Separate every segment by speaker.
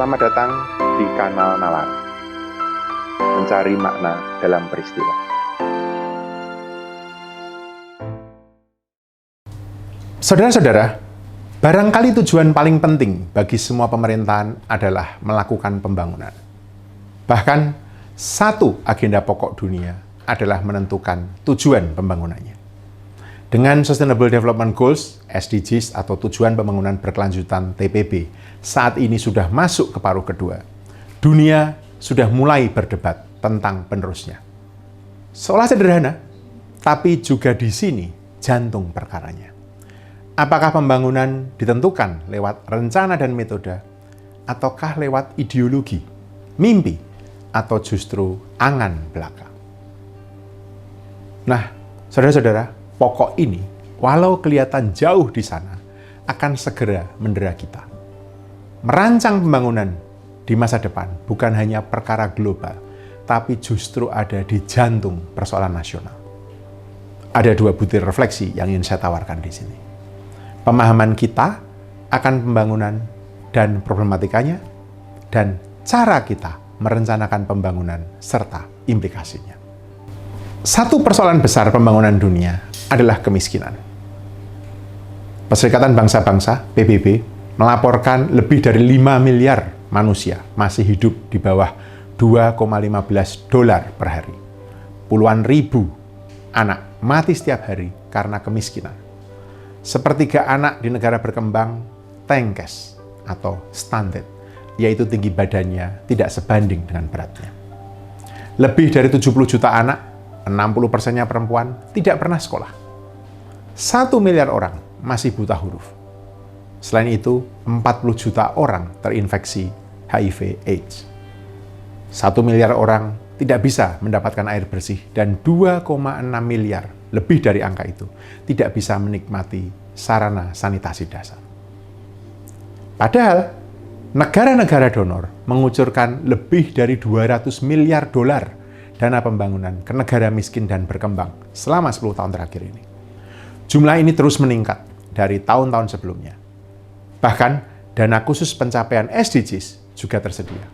Speaker 1: Selamat datang di Kanal Nalar, mencari makna dalam peristiwa.
Speaker 2: Saudara-saudara, barangkali tujuan paling penting bagi semua pemerintahan adalah melakukan pembangunan. Bahkan, satu agenda pokok dunia adalah menentukan tujuan pembangunannya. Dengan Sustainable Development Goals, SDGs atau Tujuan Pembangunan Berkelanjutan TPB, saat ini sudah masuk ke paruh kedua. Dunia sudah mulai berdebat tentang penerusnya. Seolah sederhana, tapi juga di sini jantung perkaranya. Apakah pembangunan ditentukan lewat rencana dan metode, ataukah lewat ideologi, mimpi, atau justru angan belaka? Nah, saudara-saudara, pokok ini, walau kelihatan jauh di sana, akan segera mendera kita. Merancang pembangunan di masa depan bukan hanya perkara global, tapi justru ada di jantung persoalan nasional. Ada dua butir refleksi yang ingin saya tawarkan di sini. Pemahaman kita akan pembangunan dan problematikanya, dan cara kita merencanakan pembangunan serta implikasinya. Satu persoalan besar pembangunan dunia adalah kemiskinan. Perserikatan Bangsa-Bangsa, PBB, melaporkan lebih dari 5 miliar manusia masih hidup di bawah $2,15 per hari. Puluhan ribu anak mati setiap hari karena kemiskinan. Sepertiga anak di negara berkembang tengkes atau stunted, yaitu tinggi badannya tidak sebanding dengan beratnya. Lebih dari 70 juta anak, 60%-nya perempuan, tidak pernah sekolah. 1 miliar orang masih buta huruf. Selain itu, 40 juta orang terinfeksi HIV/AIDS. 1 miliar orang tidak bisa mendapatkan air bersih, dan 2,6 miliar, lebih dari angka itu, tidak bisa menikmati sarana sanitasi dasar. Padahal, negara-negara donor mengucurkan lebih dari $200 miliar dana pembangunan ke negara miskin dan berkembang selama 10 tahun terakhir ini. Jumlah ini terus meningkat dari tahun-tahun sebelumnya. Bahkan, dana khusus pencapaian SDGs juga tersedia.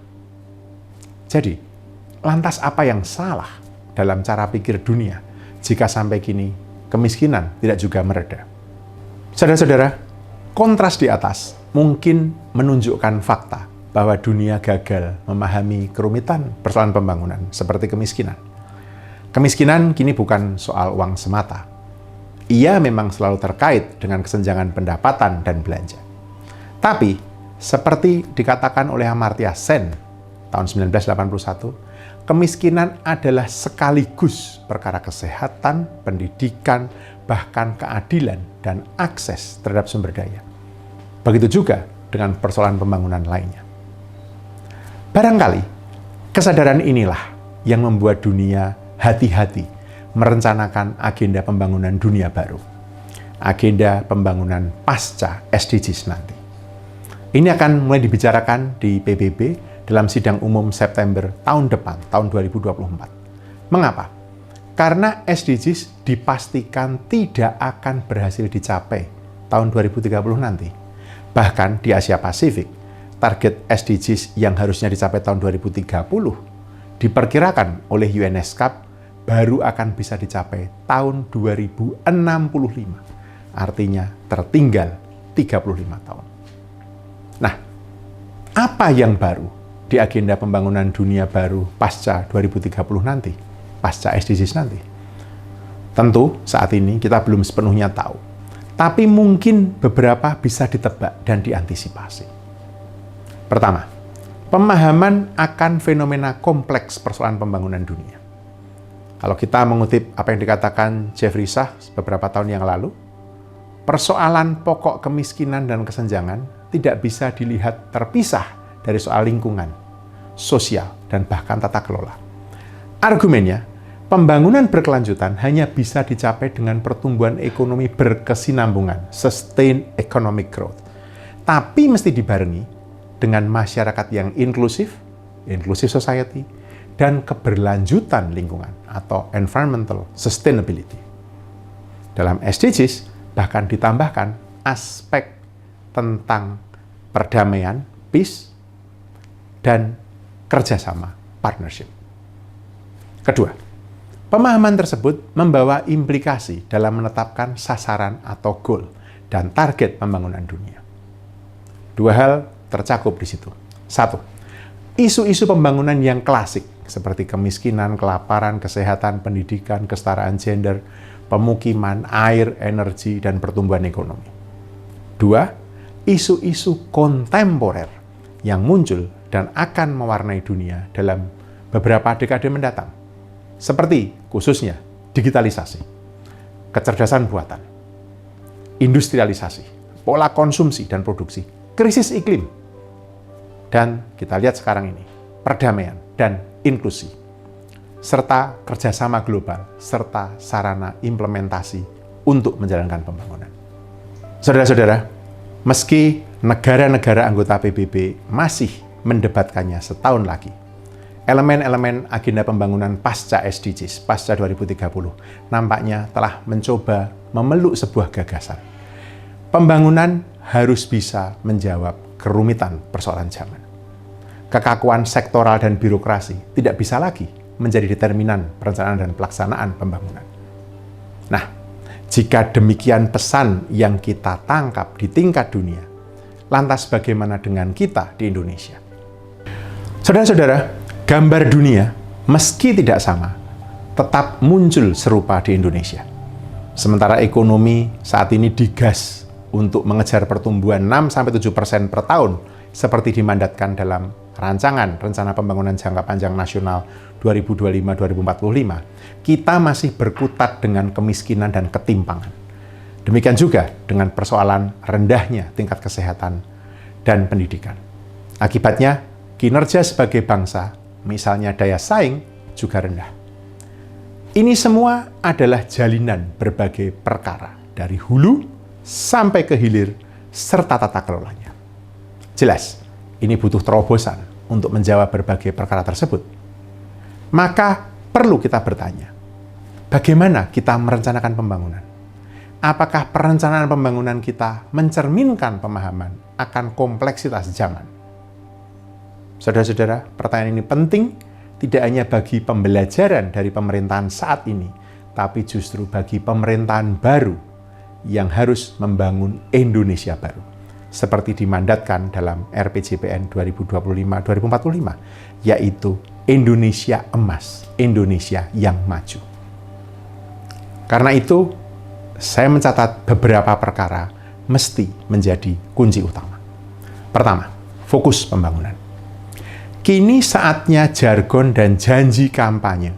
Speaker 2: Jadi, lantas apa yang salah dalam cara pikir dunia jika sampai kini kemiskinan tidak juga mereda? Saudara-saudara, kontras di atas mungkin menunjukkan fakta bahwa dunia gagal memahami kerumitan persoalan pembangunan seperti kemiskinan. Kemiskinan kini bukan soal uang semata. Ia memang selalu terkait dengan kesenjangan pendapatan dan belanja. Tapi, seperti dikatakan oleh Amartya Sen tahun 1981, kemiskinan adalah sekaligus perkara kesehatan, pendidikan, bahkan keadilan dan akses terhadap sumber daya. Begitu juga dengan persoalan pembangunan lainnya. Barangkali, kesadaran inilah yang membuat dunia hati-hati merencanakan agenda pembangunan dunia baru. Agenda pembangunan pasca SDGs nanti. Ini akan mulai dibicarakan di PBB dalam sidang umum September tahun depan, tahun 2024. Mengapa? Karena SDGs dipastikan tidak akan berhasil dicapai tahun 2030 nanti. Bahkan di Asia Pasifik, target SDGs yang harusnya dicapai tahun 2030 diperkirakan oleh UNESCAP baru akan bisa dicapai tahun 2065. Artinya tertinggal 35 tahun. Nah, apa yang baru di agenda pembangunan dunia baru pasca 2030 nanti? Pasca SDGs nanti? Tentu saat ini kita belum sepenuhnya tahu. Tapi mungkin beberapa bisa ditebak dan diantisipasi. Pertama, pemahaman akan fenomena kompleks persoalan pembangunan dunia. Kalau kita mengutip apa yang dikatakan Jeffrey Sachs beberapa tahun yang lalu, persoalan pokok kemiskinan dan kesenjangan tidak bisa dilihat terpisah dari soal lingkungan, sosial, dan bahkan tata kelola. Argumennya, pembangunan berkelanjutan hanya bisa dicapai dengan pertumbuhan ekonomi berkesinambungan, sustained economic growth. Tapi mesti dibarengi dengan masyarakat yang inklusif, inclusive society, dan keberlanjutan lingkungan atau environmental sustainability. Dalam SDGs bahkan ditambahkan aspek tentang perdamaian, peace, dan kerjasama partnership. Kedua, pemahaman tersebut membawa implikasi dalam menetapkan sasaran atau goal dan target pembangunan dunia. Dua hal tercakup di situ. Satu, isu-isu pembangunan yang klasik seperti kemiskinan, kelaparan, kesehatan, pendidikan, kesetaraan gender, pemukiman, air, energi, dan pertumbuhan ekonomi. Dua, isu-isu kontemporer yang muncul dan akan mewarnai dunia dalam beberapa dekade mendatang, seperti khususnya digitalisasi, kecerdasan buatan, industrialisasi, pola konsumsi dan produksi, krisis iklim, dan kita lihat sekarang ini, perdamaian dan inklusi, serta kerjasama global, serta sarana implementasi untuk menjalankan pembangunan. Saudara-saudara, meski negara-negara anggota PBB masih mendebatkannya setahun lagi, elemen-elemen agenda pembangunan pasca SDGs, pasca 2030, nampaknya telah mencoba memeluk sebuah gagasan. Pembangunan harus bisa menjawab kerumitan persoalan zaman. Kekakuan sektoral dan birokrasi tidak bisa lagi menjadi determinan perencanaan dan pelaksanaan pembangunan. Nah, jika demikian pesan yang kita tangkap di tingkat dunia, lantas bagaimana dengan kita di Indonesia? Saudara-saudara, gambar dunia meski tidak sama, tetap muncul serupa di Indonesia. Sementara ekonomi saat ini digas untuk mengejar pertumbuhan 6-7% per tahun seperti dimandatkan dalam rancangan Rencana Pembangunan Jangka Panjang Nasional 2025-2045, kita masih berkutat dengan kemiskinan dan ketimpangan. Demikian juga dengan persoalan rendahnya tingkat kesehatan dan pendidikan. Akibatnya, kinerja sebagai bangsa, misalnya daya saing, juga rendah. Ini semua adalah jalinan berbagai perkara, dari hulu sampai ke hilir, serta tata kelolanya. Jelas, ini butuh terobosan untuk menjawab berbagai perkara tersebut. Maka perlu kita bertanya, bagaimana kita merencanakan pembangunan? Apakah perencanaan pembangunan kita mencerminkan pemahaman akan kompleksitas zaman? Saudara-saudara, pertanyaan ini penting tidak hanya bagi pembelajaran dari pemerintahan saat ini, tapi justru bagi pemerintahan baru yang harus membangun Indonesia baru, seperti dimandatkan dalam RPJPN 2025-2045, yaitu Indonesia Emas, Indonesia yang maju. Karena itu, saya mencatat beberapa perkara mesti menjadi kunci utama. Pertama, fokus pembangunan. Kini saatnya jargon dan janji kampanye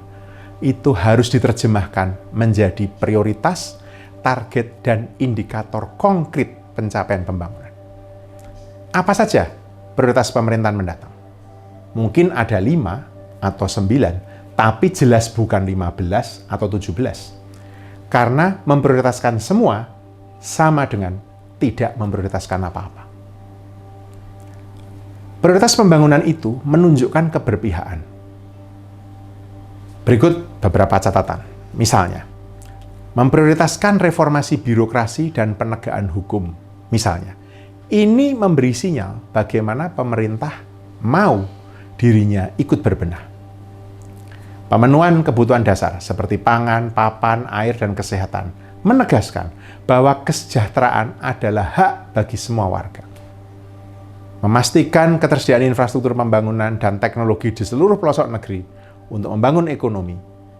Speaker 2: itu harus diterjemahkan menjadi prioritas, target, dan indikator konkret pencapaian pembangunan. Apa saja prioritas pemerintahan mendatang? Mungkin ada 5 atau 9, tapi jelas bukan 15 atau 17. Karena memprioritaskan semua sama dengan tidak memprioritaskan apa-apa. Prioritas pembangunan itu menunjukkan keberpihakan. Berikut beberapa catatan. Misalnya, memprioritaskan reformasi birokrasi dan penegakan hukum. Misalnya, ini memberi sinyal bagaimana pemerintah mau dirinya ikut berbenah. Pemenuhan kebutuhan dasar seperti pangan, papan, air, dan kesehatan menegaskan bahwa kesejahteraan adalah hak bagi semua warga. Memastikan ketersediaan infrastruktur pembangunan dan teknologi di seluruh pelosok negeri untuk membangun ekonomi,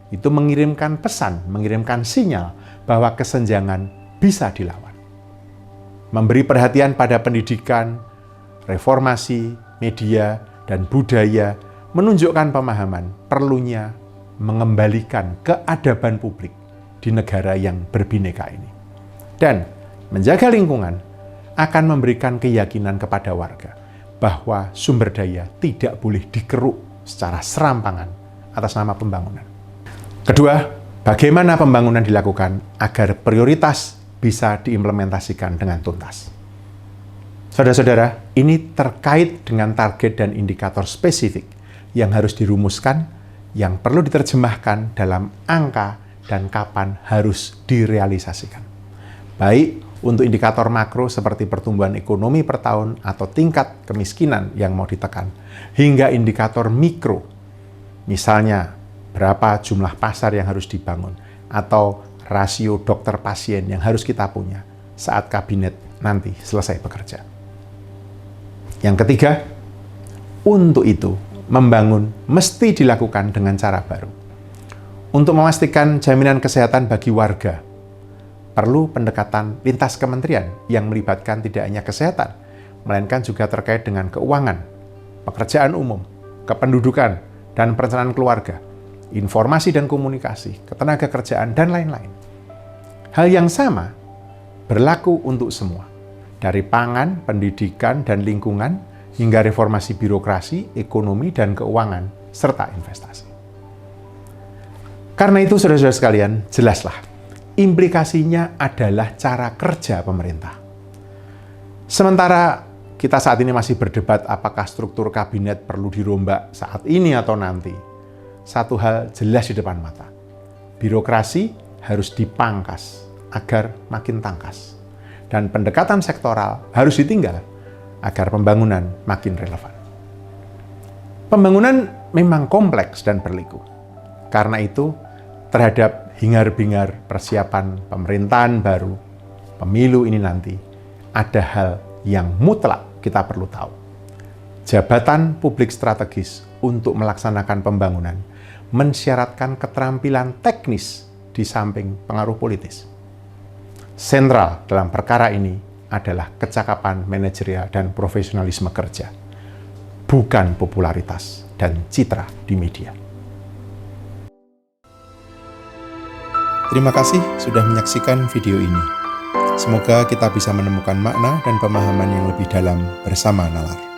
Speaker 2: itu mengirimkan pesan, mengirimkan sinyal bahwa kesenjangan bisa dilawan. Memberi perhatian pada pendidikan, reformasi, media, dan budaya menunjukkan pemahaman perlunya mengembalikan keadaban publik di negara yang berbineka ini. Dan menjaga lingkungan akan memberikan keyakinan kepada warga bahwa sumber daya tidak boleh dikeruk secara serampangan atas nama pembangunan. Kedua, bagaimana pembangunan dilakukan agar prioritas bisa diimplementasikan dengan tuntas. Saudara-saudara, ini terkait dengan target dan indikator spesifik yang harus dirumuskan, yang perlu diterjemahkan dalam angka dan kapan harus direalisasikan. Baik Untuk indikator makro seperti pertumbuhan ekonomi per tahun atau tingkat kemiskinan yang mau ditekan, hingga indikator mikro, misalnya berapa jumlah pasar yang harus dibangun, atau rasio dokter pasien yang harus kita punya saat kabinet nanti selesai bekerja. Yang ketiga, untuk itu membangun mesti dilakukan dengan cara baru. Untuk memastikan jaminan kesehatan bagi warga, perlu pendekatan lintas kementerian yang melibatkan tidak hanya kesehatan, melainkan juga terkait dengan keuangan, pekerjaan umum, kependudukan, dan perencanaan keluarga, informasi dan komunikasi, ketenaga kerjaan, dan lain-lain. Hal yang sama berlaku untuk semua, dari pangan, pendidikan, dan lingkungan, hingga reformasi birokrasi, ekonomi, dan keuangan, serta investasi. Karena itu, saudara-saudara sekalian, jelaslah, implikasinya adalah cara kerja pemerintah. Sementara kita saat ini masih berdebat apakah struktur kabinet perlu dirombak saat ini atau nanti, satu hal jelas di depan mata. Birokrasi harus dipangkas agar makin tangkas. Dan pendekatan sektoral harus ditinggal agar pembangunan makin relevan. Pembangunan memang kompleks dan berliku. Karena itu, terhadap hingar-bingar persiapan pemerintahan baru, pemilu ini nanti, ada hal yang mutlak kita perlu tahu. Jabatan publik strategis untuk melaksanakan pembangunan mensyaratkan keterampilan teknis di samping pengaruh politis. Sentral dalam perkara ini adalah kecakapan manajerial dan profesionalisme kerja, bukan popularitas dan citra di media.
Speaker 3: Terima kasih sudah menyaksikan video ini. Semoga kita bisa menemukan makna dan pemahaman yang lebih dalam bersama nalar.